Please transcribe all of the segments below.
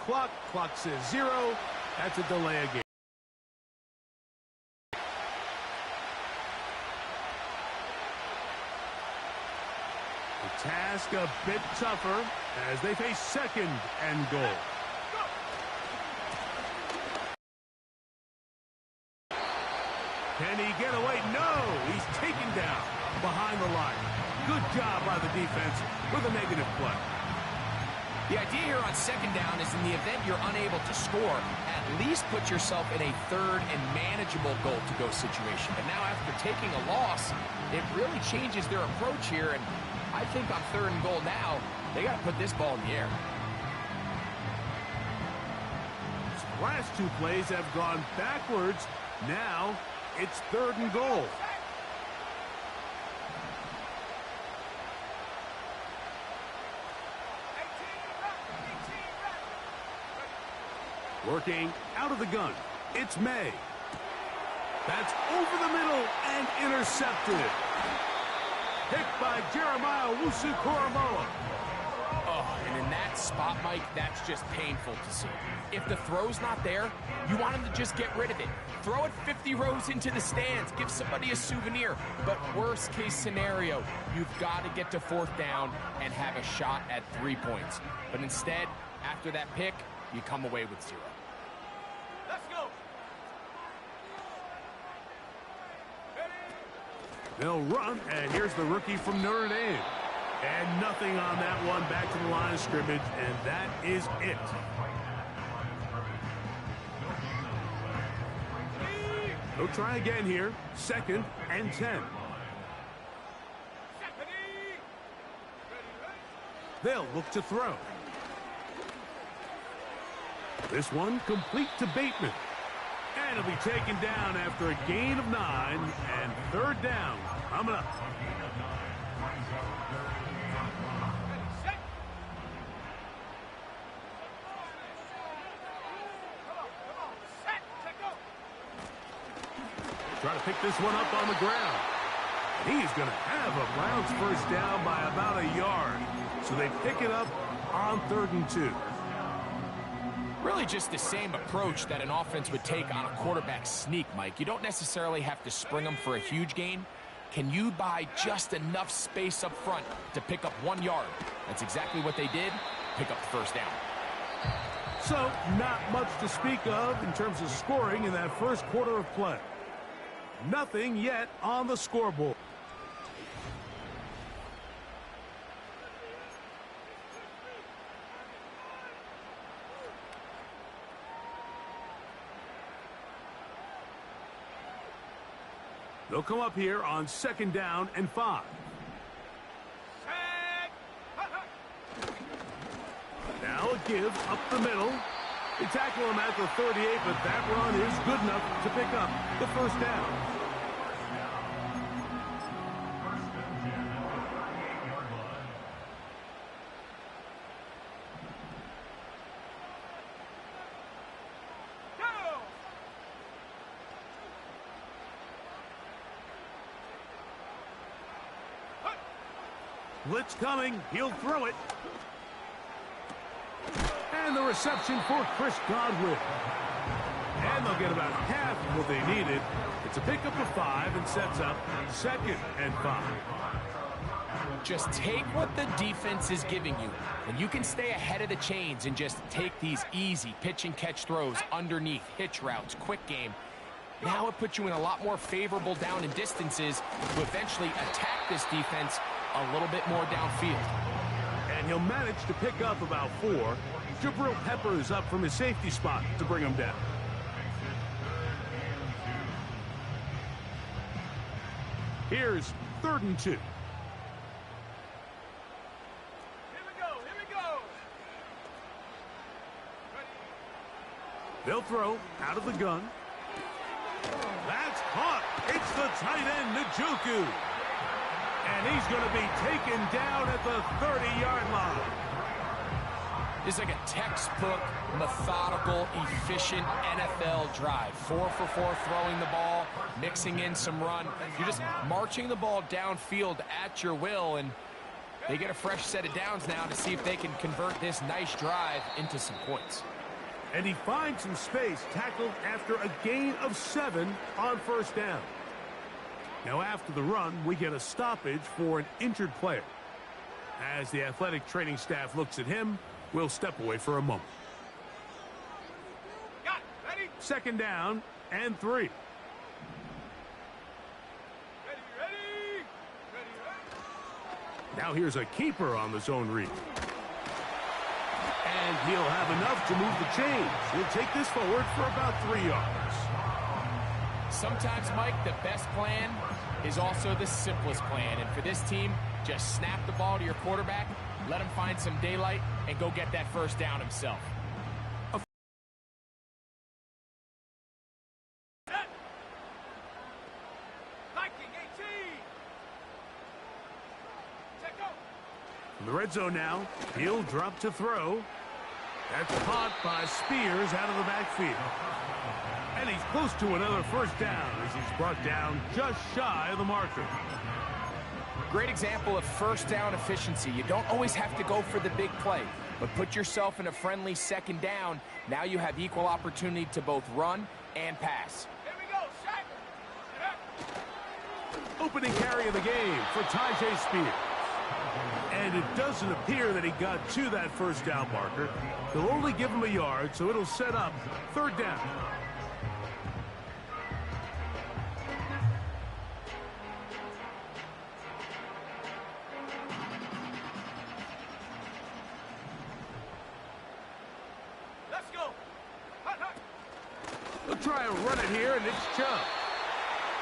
clock. Clock says 0. That's a delay of game. The task a bit tougher as they face second and goal. Can he get away? No! He's taken down behind the line. Good job by the defense with a negative play. The idea here on second down is in the event you're unable to score, at least put yourself in a third and manageable goal-to-go situation. But now after taking a loss, it really changes their approach here. And I think on third and goal now, they got to put this ball in the air. His last two plays have gone backwards. Now it's third and goal. Working out of the gun. It's May. That's over the middle and intercepted. Picked by Jeremiah Owusu-Koramoah. Oh, and in that spot, Mike, that's just painful to see. If the throw's not there, you want him to just get rid of it. Throw it 50 rows into the stands. Give somebody a souvenir. But worst case scenario, you've got to get to fourth down and have a shot at 3 points. But instead, after that pick, you come away with 0. Let's go. They'll run, and here's the rookie from Notre Dame. And nothing on that one. Back to the line of scrimmage, and that is it. They'll try again here. Second and 10. They'll look to throw. This one complete to Bateman. And he'll be taken down after a gain of 9 and third down coming up. Try to pick this one up on the ground. He's going to have a Browns first down by about a yard. So they pick it up on 3rd and 2. Really just the same approach that an offense would take on a quarterback sneak, Mike. You don't necessarily have to spring them for a huge gain. Can you buy just enough space up front to pick up 1 yard? That's exactly what they did. Pick up the first down. So not much to speak of in terms of scoring in that first quarter of play. Nothing yet on the scoreboard. They'll come up here on 2nd down and 5. Now a give up the middle. They tackle him at the 38, but that run is good enough to pick up the first down. Blitz coming. He'll throw it. And the reception for Chris Godwin. And they'll get about half of what they needed. It's a pickup of 5 and sets up 2nd and 5. Just take what the defense is giving you, and you can stay ahead of the chains and just take these easy pitch and catch throws underneath, hitch routes, quick game. Now it puts you in a lot more favorable down and distances to eventually attack this defense a little bit more downfield. And he'll manage to pick up about 4. Jabril Peppers up from his safety spot to bring him down. Here's 3rd and 2. Here we go. They'll throw out of the gun. That's caught. It's the tight end, Njoku. And he's going to be taken down at the 30-yard line. It's like a textbook, methodical, efficient NFL drive. 4 for 4 throwing the ball, mixing in some run. You're just marching the ball downfield at your will, and they get a fresh set of downs now to see if they can convert this nice drive into some points. And he finds some space, tackled after a gain of 7 on first down. Now after the run, we get a stoppage for an injured player. As the athletic training staff looks at him, we'll step away for a moment. Got it. Ready? Second down and 3. Ready, ready. Ready, ready. Now here's a keeper on the zone read. And he'll have enough to move the chains. He'll take this forward for about 3 yards. Sometimes, Mike, the best plan is also the simplest plan. And for this team, just snap the ball to your quarterback, let him find some daylight, and go get that first down himself. Viking 18. Check go. In the red zone now, he'll drop to throw. That's caught by Spears out of the backfield. And he's close to another first down as he's brought down just shy of the marker. Great example of first down efficiency. You don't always have to go for the big play, but put yourself in a friendly second down. Now you have equal opportunity to both run and pass. Here we go, Shaq. Opening carry of the game for Tyjae Spears. And it doesn't appear that he got to that first down marker. They'll only give him a yard, so it'll set up third down. Let's go. Hut, hut. They'll try and run it here, and it's Chubb.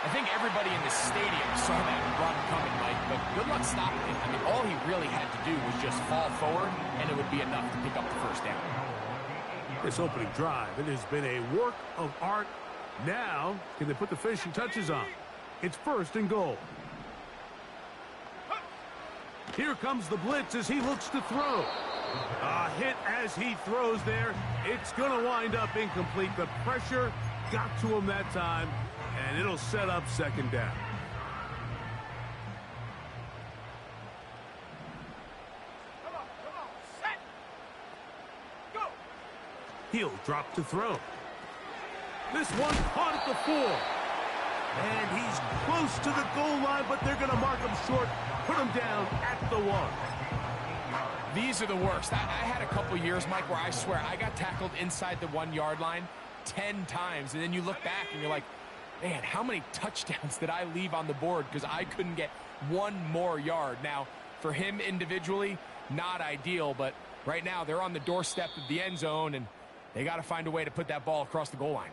I think everybody in the stadium saw that run coming, Mike, but good luck stopping it. I mean, all he really had to do was just fall forward, and it would be enough to pick up the first down. This opening drive, it has been a work of art. Now, can they put the finishing touches on? It's first and goal. Here comes the blitz as he looks to throw. A hit as he throws there. It's going to wind up incomplete. The pressure got to him that time, and it'll set up second down. Come on. Set. Go. He'll drop to throw. This one caught at the 4. And he's close to the goal line, but they're going to mark him short, put him down at the 1. These are the worst. I had a couple years, Mike, where I swear I got tackled inside the 1 yard line 10 times. And then you look back and you're like, man, how many touchdowns did I leave on the board because I couldn't get 1 more yard? Now, for him individually, not ideal, but right now they're on the doorstep of the end zone, and they got to find a way to put that ball across the goal line.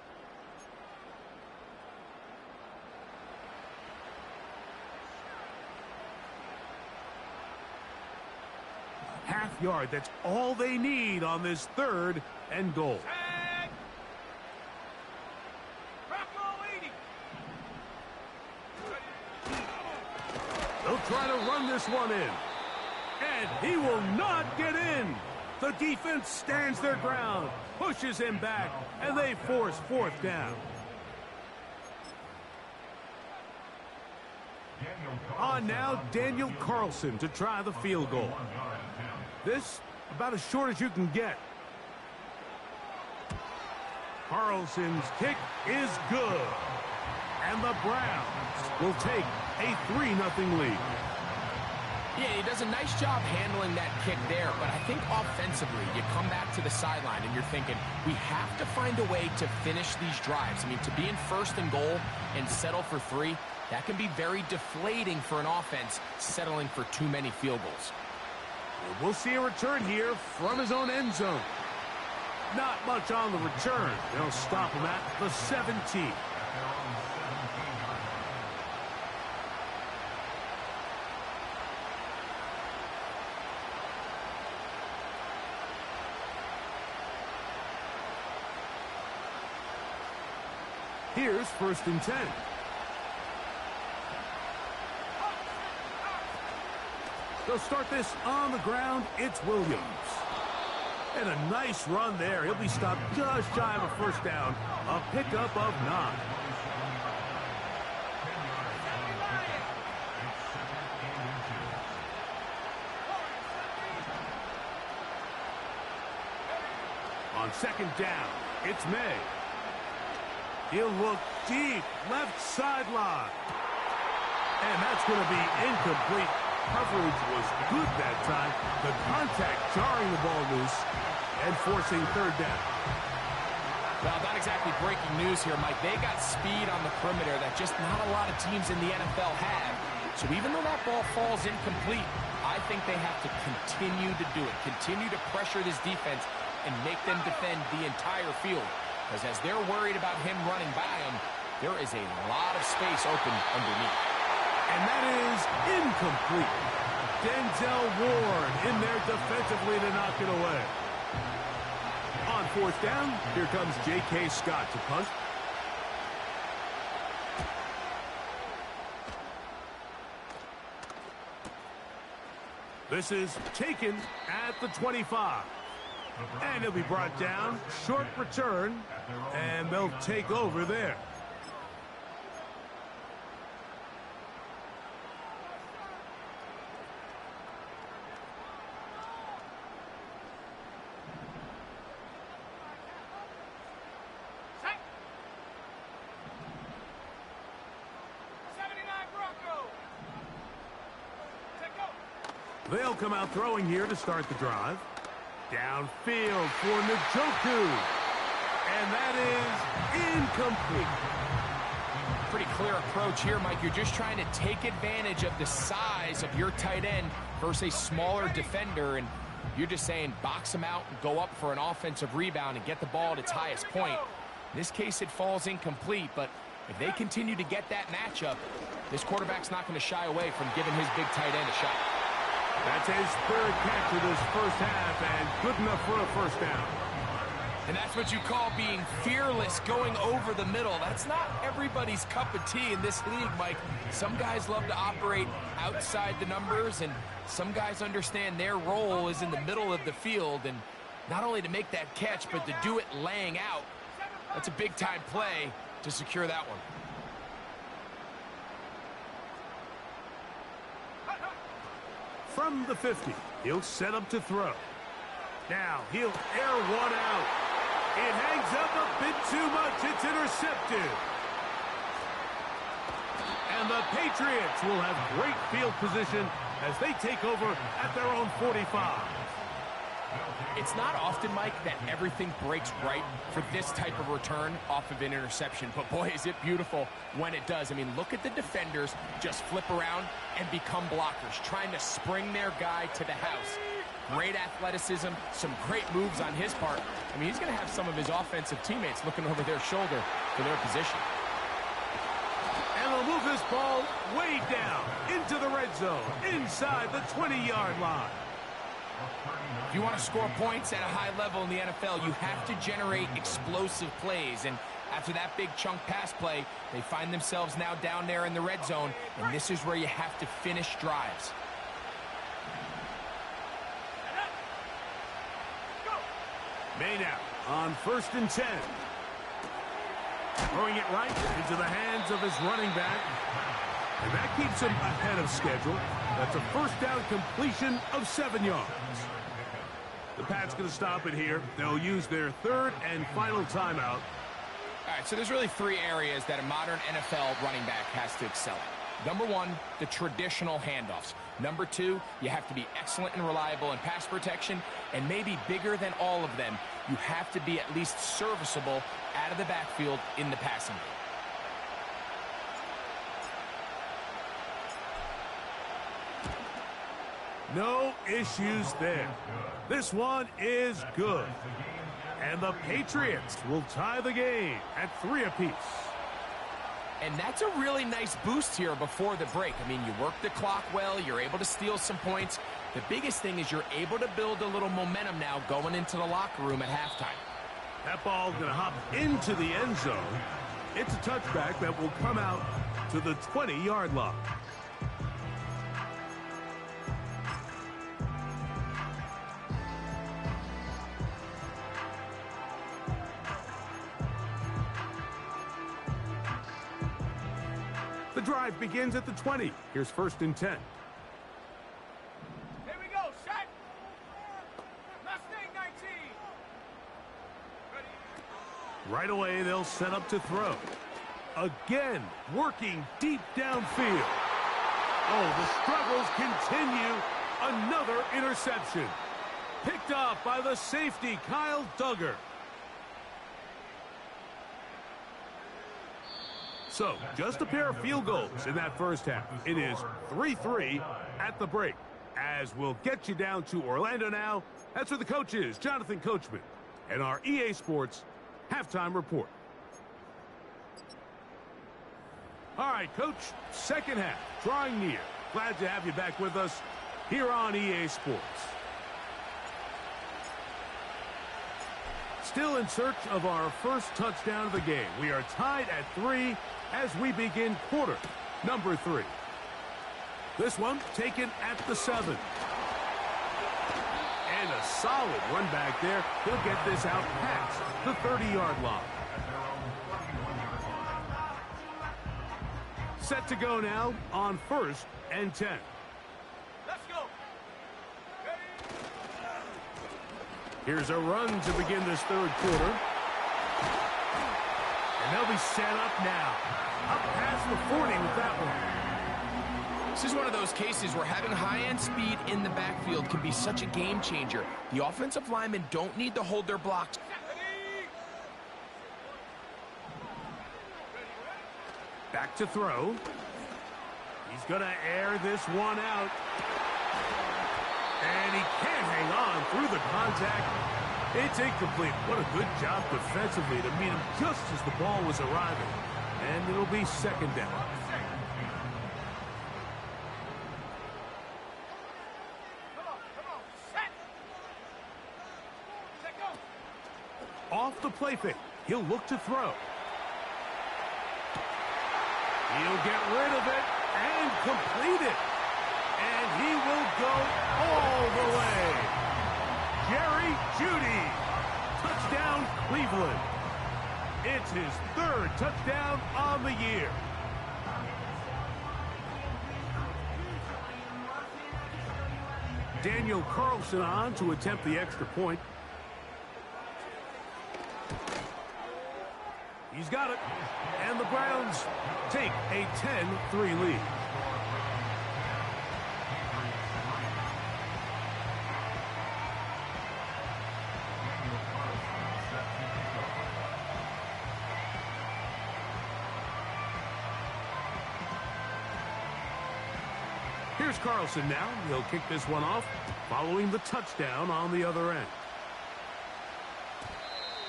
Half yard, that's all they need on this third and goal. Tag. Rocco 80. They'll try to run this one in. And he will not get in. The defense stands their ground, pushes him back, and they force fourth down. On now, Daniel Carlson to try the field goal. This about as short as you can get. Carlson's kick is good. And the Browns will take a 3-0 lead. Yeah, he does a nice job handling that kick there, but I think offensively, you come back to the sideline and you're thinking, we have to find a way to finish these drives. I mean, to be in first and goal and settle for 3, that can be very deflating for an offense settling for too many field goals. We'll see a return here from his own end zone. Not much on the return. They'll stop him at the 17. Here's first and 10. They'll start this on the ground. It's Williams. And a nice run there. He'll be stopped just shy of a first down. A pickup of 9. On second down, it's May. He'll look deep, left sideline. And that's going to be incomplete. Coverage was good that time. The contact jarring the ball loose and forcing third down. Well, not exactly breaking news here, Mike. They got speed on the perimeter that just not a lot of teams in the NFL have. So even though that ball falls incomplete, I think they have to continue to do it. Continue to pressure this defense and make them defend the entire field. Because as they're worried about him running by them, there is a lot of space open underneath. And that is incomplete. Denzel Ward in there defensively to knock it away. On fourth down, here comes J.K. Scott to punt. This is taken at the 25. And it'll be brought down. Short return. And they'll take over there. Set. 79 Bronco. Set, go. They'll come out throwing here to start the drive. Downfield for Njoku. And that is incomplete. Pretty clear approach here, Mike. You're just trying to take advantage of the size of your tight end versus a smaller defender, and you're just saying box him out and go up for an offensive rebound and get the ball at its highest point. In this case, it falls incomplete, but if they continue to get that matchup, this quarterback's not going to shy away from giving his big tight end a shot. That's his third catch of this first half, and good enough for a first down. And that's what you call being fearless, going over the middle. That's not everybody's cup of tea in this league, Mike. Some guys love to operate outside the numbers, and some guys understand their role is in the middle of the field, and not only to make that catch, but to do it laying out. That's a big-time play to secure that one. From the 50, he'll set up to throw. Now, he'll air one out. It hangs up a bit too much. It's intercepted. And the Patriots will have great field position as they take over at their own 45. It's not often, Mike, that everything breaks right for this type of return off of an interception. But, boy, is it beautiful when it does. I mean, look at the defenders just flip around and become blockers, trying to spring their guy to the house. Great athleticism, some great moves on his part. I mean, he's going to have some of his offensive teammates looking over their shoulder for their position. And they'll move this ball way down into the red zone, inside the 20-yard line. If you want to score points at a high level in the NFL, you have to generate explosive plays. And after that big chunk pass play, they find themselves now down there in the red zone, and this is where you have to finish drives. May now on 1st and 10. Throwing it right into the hands of his running back. And that keeps him ahead of schedule. That's a first down completion of 7 yards. The Pats going to stop it here. They'll use their third and final timeout. All right, so there's really three areas that a modern NFL running back has to excel at. Number one, the traditional handoffs. Number two, you have to be excellent and reliable in pass protection. And maybe bigger than all of them, you have to be at least serviceable out of the backfield in the passing game. No issues there. This one is good. And the Patriots will tie the game at 3 apiece. And that's a really nice boost here before the break. I mean, you work the clock well, you're able to steal some points. The biggest thing is you're able to build a little momentum now going into the locker room at halftime. That ball going to hop into the end zone. It's a touchback that will come out to the 20-yard line. The drive begins at the 20. Here's 1st and 10. Here we go, set. Mustang 19. Right away, they'll set up to throw. Again, working deep downfield. Oh, the struggles continue. Another interception. Picked off by the safety, Kyle Duggar. So, just a pair of field goals in that first half. It is 3-3 at the break. As we'll get you down to Orlando now, that's where the coach is, Jonathan Coachman, and our EA Sports halftime report. All right, Coach, second half, drawing near. Glad to have you back with us here on EA Sports. Still in search of our first touchdown of the game. We are tied at 3 as we begin quarter number 3. This one taken at the 7. And a solid run back there. He'll get this out past the 30-yard line. Set to go now on 1st and 10. Let's go. Here's a run to begin this third quarter. And they'll be set up now. Up past the 40 with that one. This is one of those cases where having high-end speed in the backfield can be such a game changer. The offensive linemen don't need to hold their blocks. Back to throw. He's going to air this one out. And he can't hang on through the contact. It's incomplete. What a good job defensively to meet him just as the ball was arriving. And it'll be second down. Off the play fake. He'll look to throw. He'll get rid of it and complete it. And he will go all the way. Jerry Jeudy. Touchdown, Cleveland. It's his 3rd touchdown on the year. Daniel Carlson on to attempt the extra point. He's got it. And the Browns take a 10-3 lead. Here's Carlson now. He'll kick this one off following the touchdown on the other end.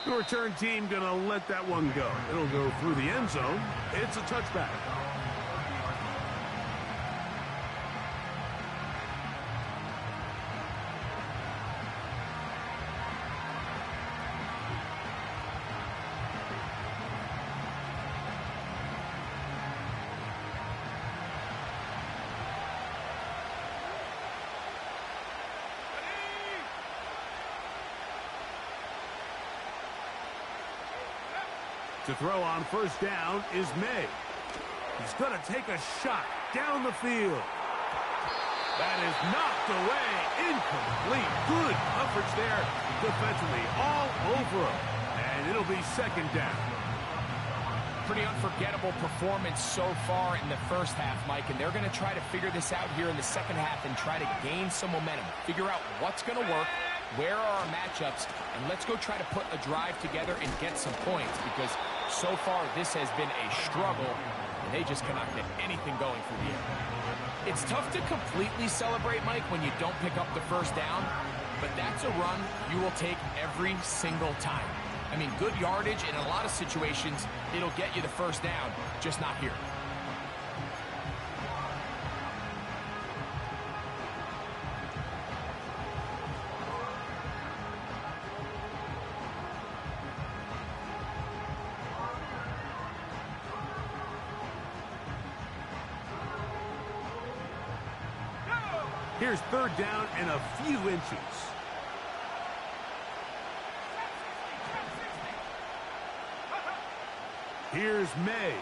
The return team going to let that one go. It'll go through the end zone. It's a touchback. To throw on first down is May. He's going to take a shot down the field. That is knocked away. Incomplete. Good coverage there defensively. All over him. And it'll be second down. Pretty unforgettable performance so far in the first half, Mike, and they're going to try to figure this out here in the second half and try to gain some momentum. Figure out what's going to work, where are our matchups, and let's go try to put a drive together and get some points, because so far this has been a struggle, and they just cannot get anything going through the air. It's tough to completely celebrate, Mike, when you don't pick up the first down, but that's a run you will take every single time. I mean, good yardage, and in a lot of situations, it'll get you the first down, just not here. Here's third down and a few inches. Here's May.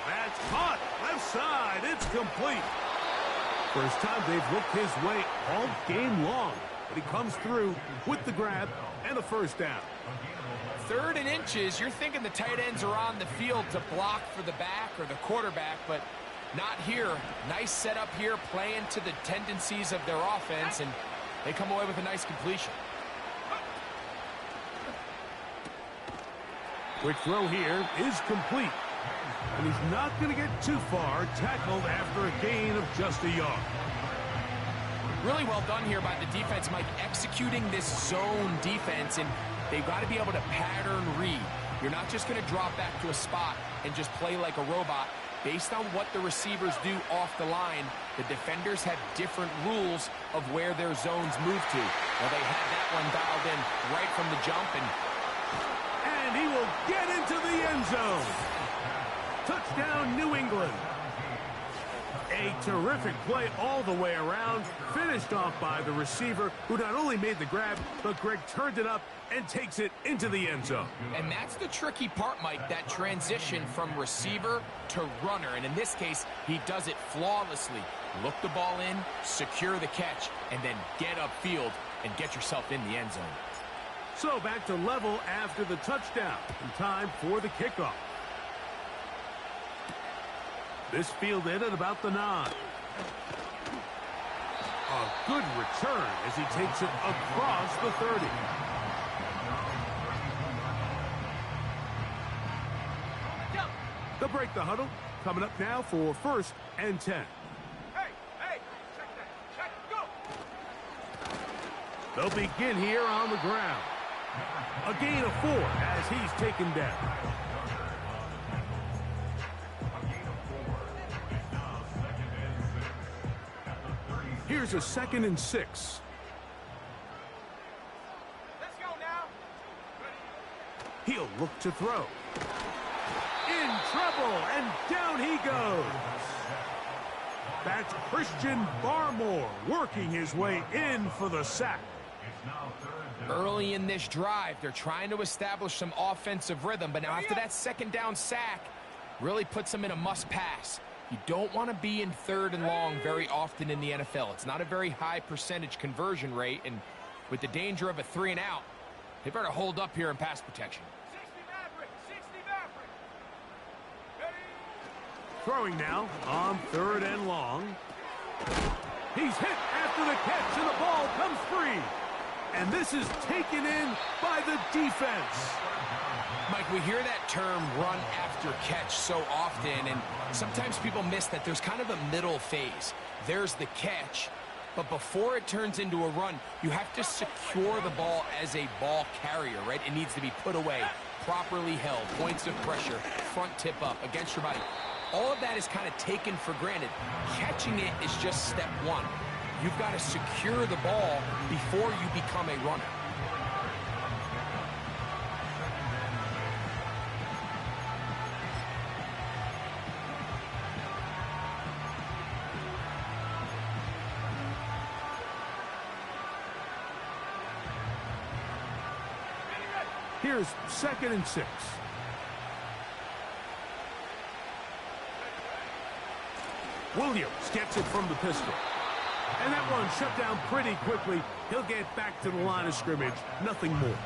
That's caught. Left side. It's complete. First time they've looked his way all game long. But he comes through with the grab and a and a first down. 3rd and inches, you're thinking the tight ends are on the field to block for the back or the quarterback, but not here. Nice setup here, playing to the tendencies of their offense, and they come away with a nice completion. Quick throw here is complete. And he's not going to get too far, tackled after a gain of just a yard. Really well done here by the defense, Mike, executing this zone defense, and they've got to be able to pattern read. You're not just going to drop back to a spot and just play like a robot. Based on what the receivers do off the line, the defenders have different rules of where their zones move to. Well, they had that one dialed in right from the jump, and he will get into the end zone. Touchdown, New England. A terrific play all the way around, finished off by the receiver, who not only made the grab, but Greg turned it up and takes it into the end zone. And that's the tricky part, Mike, that transition from receiver to runner. And in this case, he does it flawlessly. Look the ball in, secure the catch, and then get upfield and get yourself in the end zone. So back to level after the touchdown, and time for the kickoff. This fielded at about the 9. A good return as he takes it across the 30. They'll break the huddle. Coming up now for 1st and 10. Hey, check that. Check, go. They'll begin here on the ground. A gain of 4 as he's taken down. Here's a 2nd and 6. Let's go now. He'll look to throw. In trouble, and down he goes. That's Christian Barmore working his way in for the sack. Early in this drive, they're trying to establish some offensive rhythm, but now after that 2nd down sack, really puts them in a must-pass. You don't want to be in 3rd and long very often in the NFL. It's not a very high percentage conversion rate, and with the danger of a 3 and out, they better hold up here in pass protection. 60 Maverick. Throwing now on 3rd and long. He's hit after the catch, and the ball comes free. And this is taken in by the defense. Mike, we hear that term run after catch so often, and sometimes people miss that there's kind of a middle phase. There's the catch, but before it turns into a run, you have to secure the ball as a ball carrier, right? It needs to be put away, properly held, points of pressure, front tip up, against your body. All of that is kind of taken for granted. Catching it is just step 1. You've got to secure the ball before you become a runner. Here's 2nd and 6. Williams gets it from the pistol. And that one shut down pretty quickly. He'll get back to the line of scrimmage. Nothing more.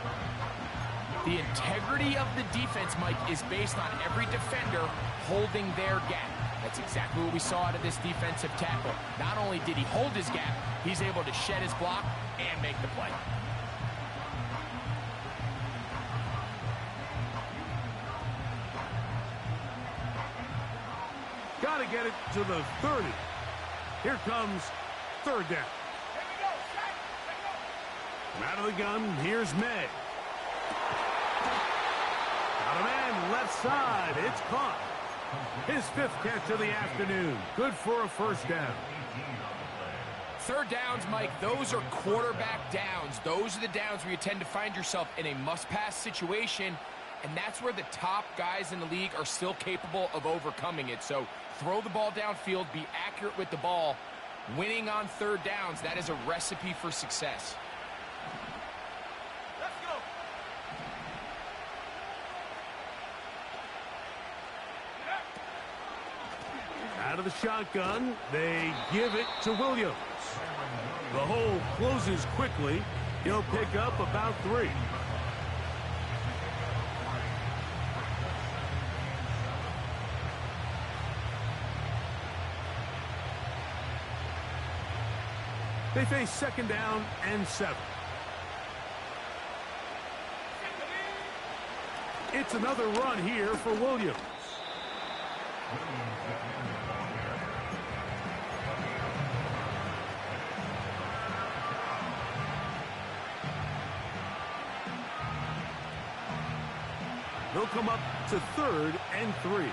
The integrity of the defense, Mike, is based on every defender holding their gap. That's exactly what we saw out of this defensive tackle. Not only did he hold his gap, he's able to shed his block and make the play. Got to get it to the 30. Here comes 3rd down. Here we go. From out of the gun, here's May. Got a man left side. It's caught. His 5th catch of the afternoon. Good for a 1st down. 3rd downs, Mike, those are quarterback downs. Those are the downs where you tend to find yourself in a must-pass situation, and that's where the top guys in the league are still capable of overcoming it. So throw the ball downfield, be accurate with the ball. Winning on 3rd downs, that is a recipe for success. Let's go. Out of the shotgun, they give it to Williams. The hole closes quickly. He'll pick up about 3. They face second down and 7. It's another run here for Williams. They'll come up to 3rd and 3.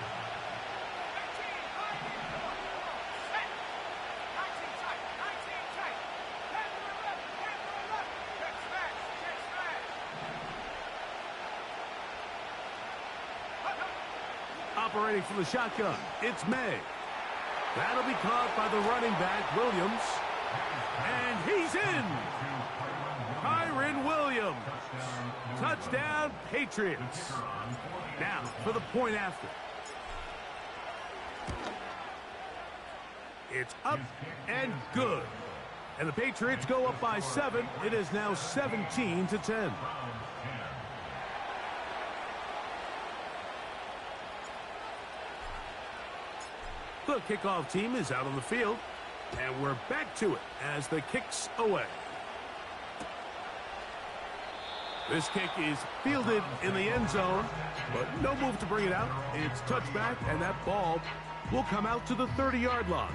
Operating from the shotgun, it's May. That'll be caught by the running back, Williams. And he's in! Kyren Williams. Touchdown, Patriots. Now, for the point after. It's up and good. And the Patriots go up by 7. It is now 17-10. The kickoff team is out on the field, and we're back to it as the kick's away. This kick is fielded in the end zone, but no move to bring it out. It's touchback, and that ball will come out to the 30-yard line.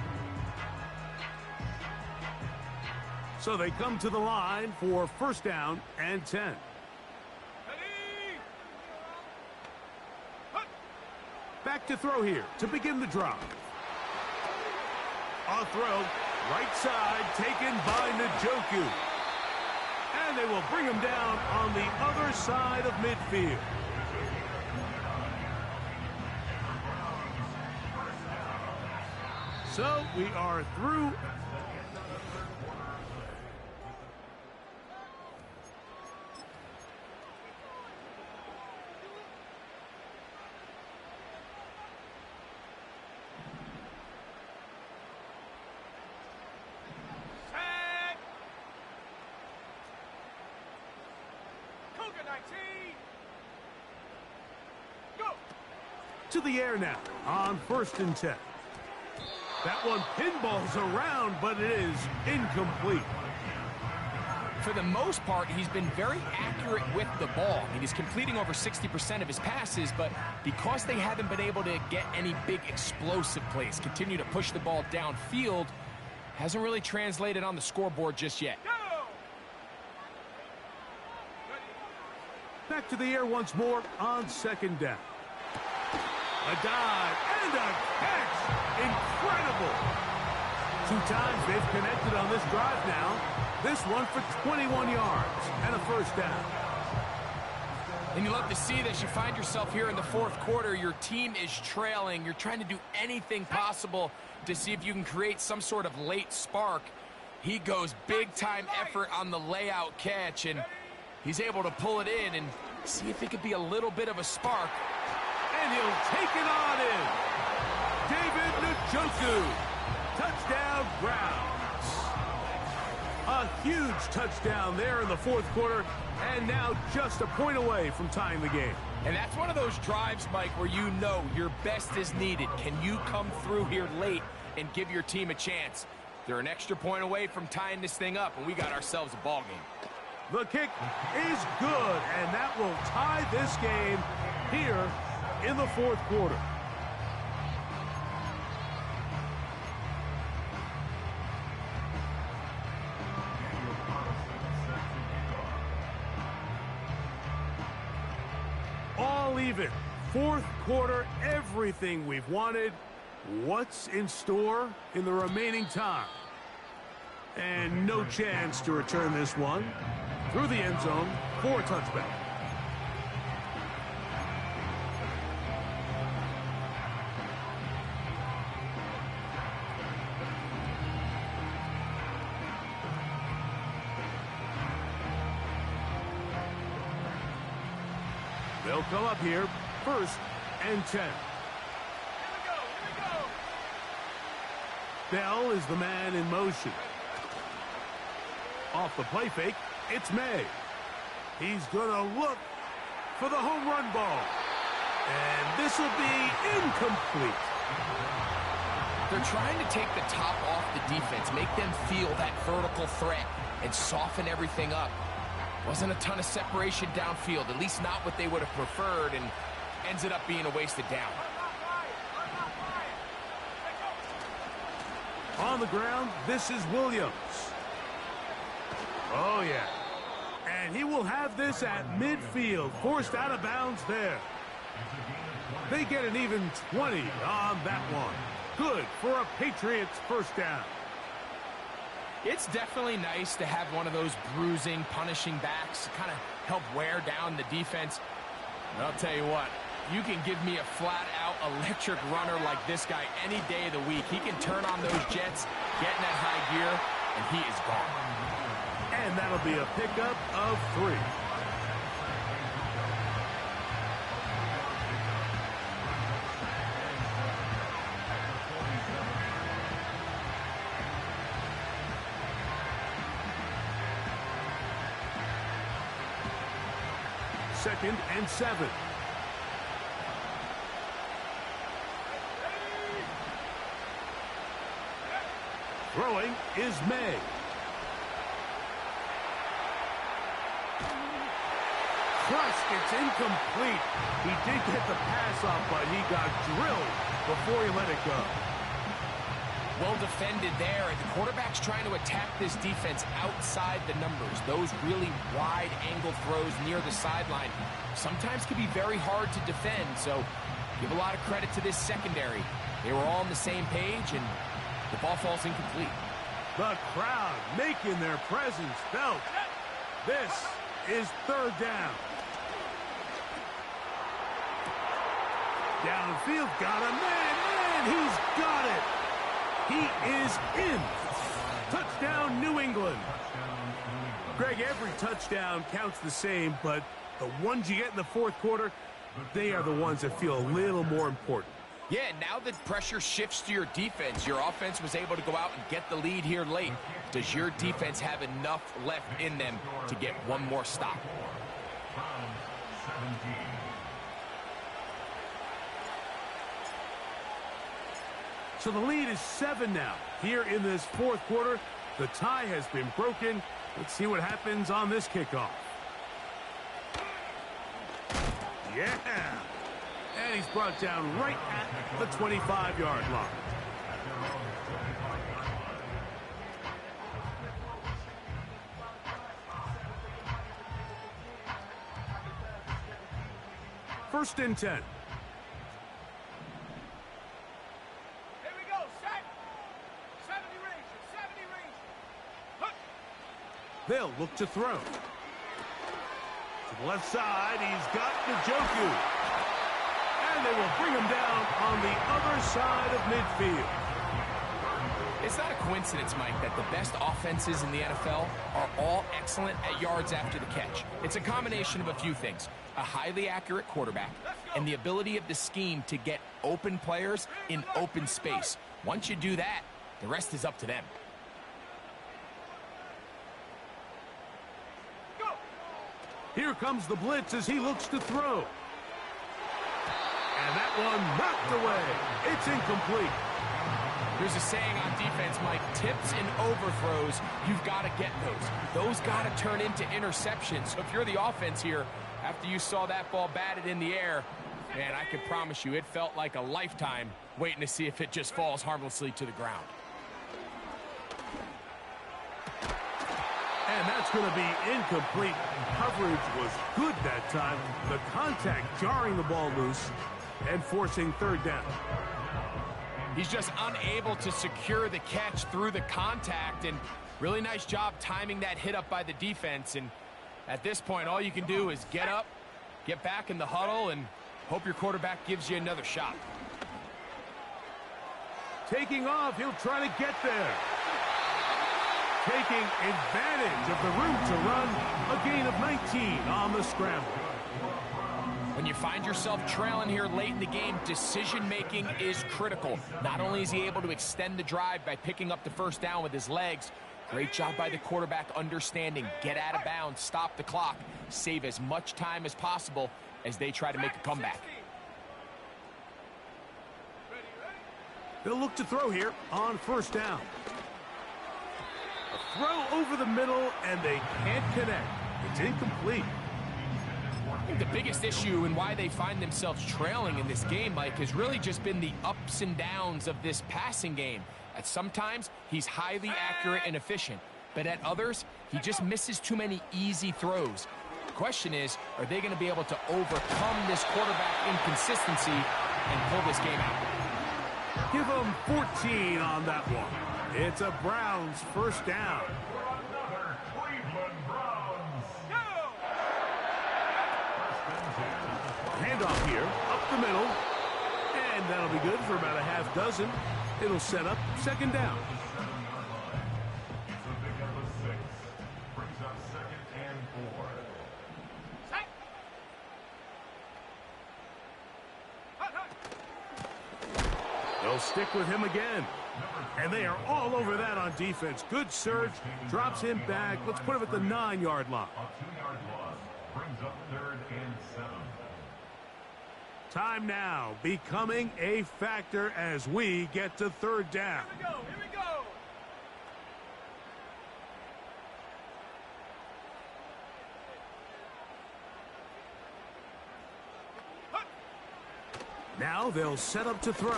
So they come to the line for first down and 10. Back to throw here to begin the drive. A throw, right side, taken by Njoku. And they will bring him down on the other side of midfield. So we are through. To the air now on 1st and 10. That one pinballs around, but it is incomplete. For the most part, he's been very accurate with the ball. I mean, he's completing over 60% of his passes, but because they haven't been able to get any big explosive plays, continue to push the ball downfield, hasn't really translated on the scoreboard just yet. Back to the air once more on 2nd down. A dive and a catch. Incredible. 2 times they've connected on this drive now. This one for 21 yards and a first down. And you love to see this. You find yourself here in the 4th quarter. Your team is trailing. You're trying to do anything possible to see if you can create some sort of late spark. He goes big-time effort on the layout catch, and he's able to pull it in and see if it could be a little bit of a spark. And he'll take it on in. David Njoku. Touchdown, Browns. A huge touchdown there in the 4th quarter, and now just a point away from tying the game. And that's one of those drives, Mike, where you know your best is needed. Can you come through here late and give your team a chance? They're an extra point away from tying this thing up, and we got ourselves a ball game. The kick is good, and that will tie this game here in the 4th quarter. All even. 4th quarter, everything we've wanted. What's in store in the remaining time? And no chance to return this one through the end zone for a touchback. They'll come up here, 1st and 10. Here we go. Bell is the man in motion. Off the play fake, it's May. He's going to look for the home run ball. And this will be incomplete. They're trying to take the top off the defense, make them feel that vertical threat, and soften everything up. Wasn't a ton of separation downfield, at least not what they would have preferred, and ends up being a wasted down. On the ground, this is Williams. Oh, yeah. And he will have this at midfield, forced out of bounds there. They get an even 20 on that one. Good for a Patriots first down. It's definitely nice to have one of those bruising, punishing backs, kind of help wear down the defense. And I'll tell you what, you can give me a flat-out electric runner like this guy any day of the week. He can turn on those jets, get in that high gear, and he is gone. And that'll be a pickup of 3. Second and 7. Throwing is May. Crushed, it's incomplete. He did get the pass off, but he got drilled before he let it go. Well defended there, and the quarterback's trying to attack this defense outside the numbers. Those really wide angle throws near the sideline sometimes can be very hard to defend, so give a lot of credit to this secondary. They were all on the same page, and the ball falls incomplete. The crowd making their presence felt. This is third down. Downfield, got a man, he's got it. He is in. Touchdown, New England. Greg, every touchdown counts the same, but the ones you get in the fourth quarter, they are the ones that feel a little more important. Yeah, now that pressure shifts to your defense, your offense was able to go out and get the lead here late. Does your defense have enough left in them to get one more stop? So the lead is 7 now. Here in this fourth quarter, the tie has been broken. Let's see what happens on this kickoff. Yeah. And he's brought down right at the 25-yard line. First and 10. They'll look to throw. To the left side, he's got Njoku. And they will bring him down on the other side of midfield. It's not a coincidence, Mike, that the best offenses in the NFL are all excellent at yards after the catch. It's a combination of a few things. A highly accurate quarterback and the ability of the scheme to get open players in open space. Once you do that, the rest is up to them. Here comes the blitz as he looks to throw. And that one knocked away. It's incomplete. There's a saying on defense, Mike, tips and overthrows, you've got to get those. Those got to turn into interceptions. So if you're the offense here, after you saw that ball batted in the air, man, I can promise you it felt like a lifetime waiting to see if it just falls harmlessly to the ground. And that's going to be incomplete. Coverage was good that time. The contact jarring the ball loose and forcing third down. He's just unable to secure the catch through the contact, and really nice job timing that hit up by the defense. And at this point, all you can do is get up, get back in the huddle, and hope your quarterback gives you another shot. Taking off, he'll try to get there. Taking advantage of the room to run, a gain of 19 on the scramble. When you find yourself trailing here late in the game, decision-making is critical. Not only is he able to extend the drive by picking up the first down with his legs, great job by the quarterback understanding, get out of bounds, stop the clock, save as much time as possible as they try to make a comeback. They'll look to throw here on first down. A throw over the middle, and they can't connect. It's incomplete. I think the biggest issue and why they find themselves trailing in this game, Mike, has really just been the ups and downs of this passing game. At sometimes, he's highly accurate and efficient, but at others, he just misses too many easy throws. The question is, are they going to be able to overcome this quarterback inconsistency and pull this game out? Give them 14 on that one. It's a Browns first down. Handoff here, up the middle, and that'll be good for about a half dozen. It'll set up second down. They'll stick with him again. And they are all over that on defense. Good surge, drops him back. Let's put him at the 9-yard line. A 2-yard loss brings up 3rd and 7. Time now becoming a factor as we get to third down. Here we go, here we go. Now they'll set up to throw.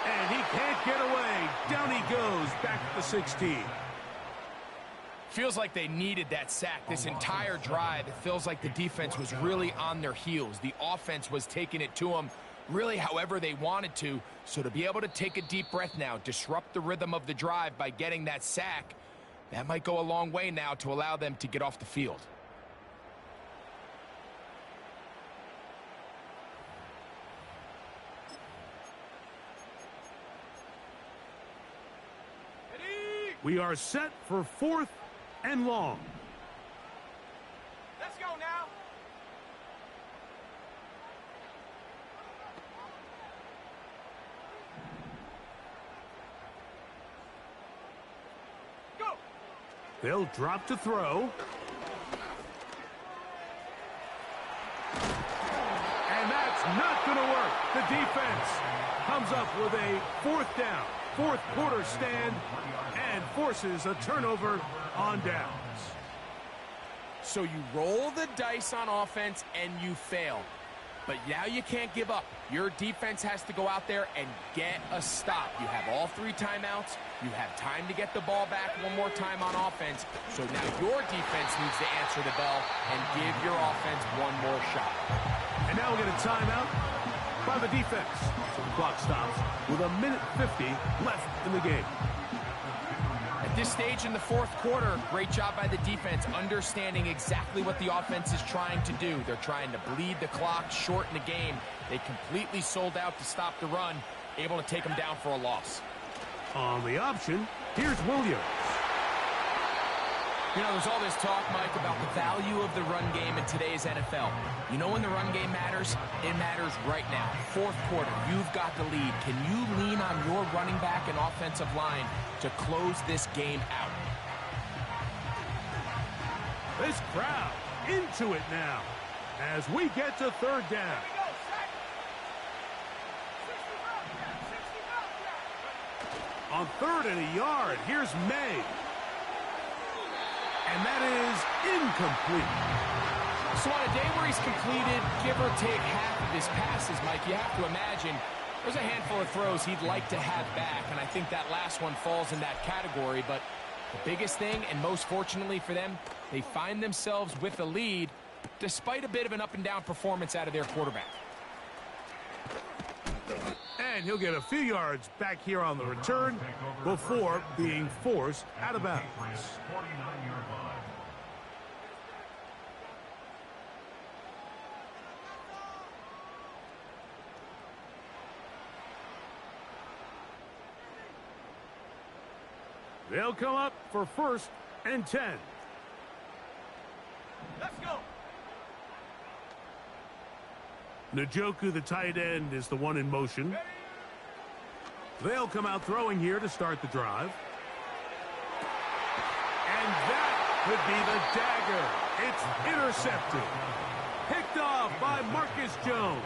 And he can't get away. Down he goes, back at the 16. Feels like they needed that sack this entire drive. It feels like the defense was really on their heels. The offense was taking it to them really however they wanted to. So to be able to take a deep breath now, disrupt the rhythm of the drive by getting that sack, that might go a long way now to allow them to get off the field. We are set for 4th and long. Let's go now. Go. They'll drop to throw. And that's not going to work. The defense comes up with a 4th down, 4th quarter stand, and forces a turnover on downs. So you roll the dice on offense and you fail. But now you can't give up. Your defense has to go out there and get a stop. You have all 3 timeouts. You have time to get the ball back one more time on offense. So now your defense needs to answer the bell and give your offense one more shot. And now we'll get a timeout by the defense. So the clock stops with 1:50 left in the game. At this stage in the 4th quarter, great job by the defense, understanding exactly what the offense is trying to do. They're trying to bleed the clock, shorten the game. They completely sold out to stop the run, able to take them down for a loss. On the option, here's Williams. You know, there's all this talk, Mike, about the value of the run game in today's NFL. You know when the run game matters? It matters right now. 4th quarter, you've got the lead. Can you lean on your running back and offensive line to close this game out? This crowd into it now as we get to third down. Go, sack. 60 On 3rd and a yard, here's May. And that is incomplete. So on a day where he's completed, give or take half of his passes, Mike, you have to imagine there's a handful of throws he'd like to have back, and I think that last one falls in that category. But the biggest thing, and most fortunately for them, they find themselves with a lead despite a bit of an up-and-down performance out of their quarterback. And he'll get a few yards back here on the return before being forced out of bounds. 49-yard line. They'll come up for 1st and 10. Let's go. Njoku, the tight end, is the one in motion. They'll come out throwing here to start the drive. And that could be the dagger. It's intercepted. Picked off by Marcus Jones.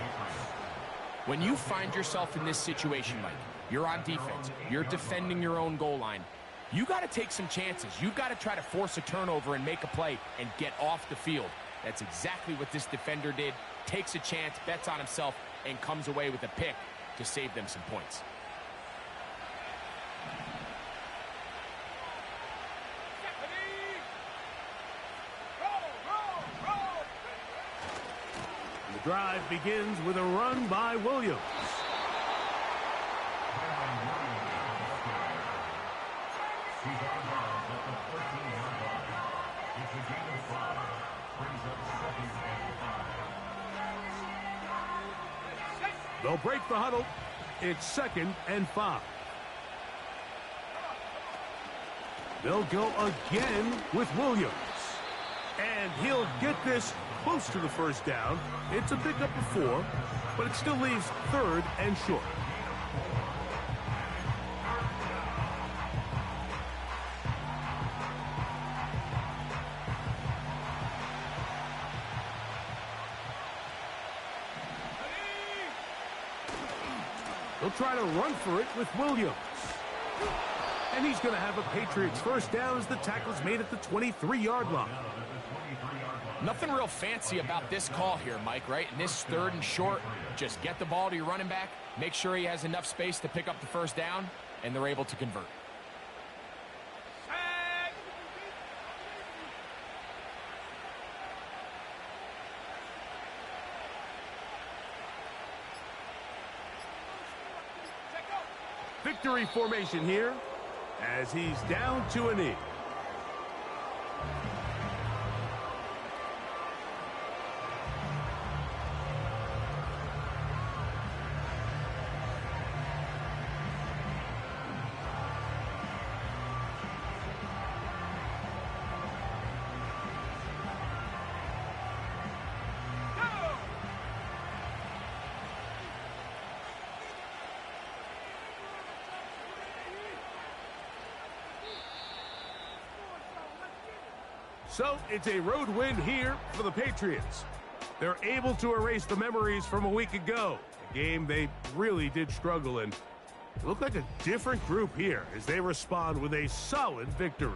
When you find yourself in this situation, Mike, You're on defense. You're defending your own goal line. You got to take some chances. You got to try to force a turnover and make a play and get off the field. That's exactly what this defender did. Takes a chance, bets on himself, and comes away with a pick to save them some points. The drive begins with a run by Williams. He's on bounds at the 14-yard line. It's a gain of 5. Brings up 2nd and 5. They'll break the huddle. It's 2nd and 5. They'll go again with Williams. And he'll get this close to the first down. It's a pickup of 4, but it still leaves 3rd and short. They'll try to run for it with Williams. And he's going to have a Patriots first down as the tackle's made at the 23-yard line. Nothing real fancy about this call here, Mike, right? In this 3rd and short, just get the ball to your running back, make sure he has enough space to pick up the first down, and they're able to convert. Victory formation here as he's down to a knee. So it's a road win here for the Patriots. They're able to erase the memories from a week ago, a game they really did struggle in. It looked like a different group here as they respond with a solid victory.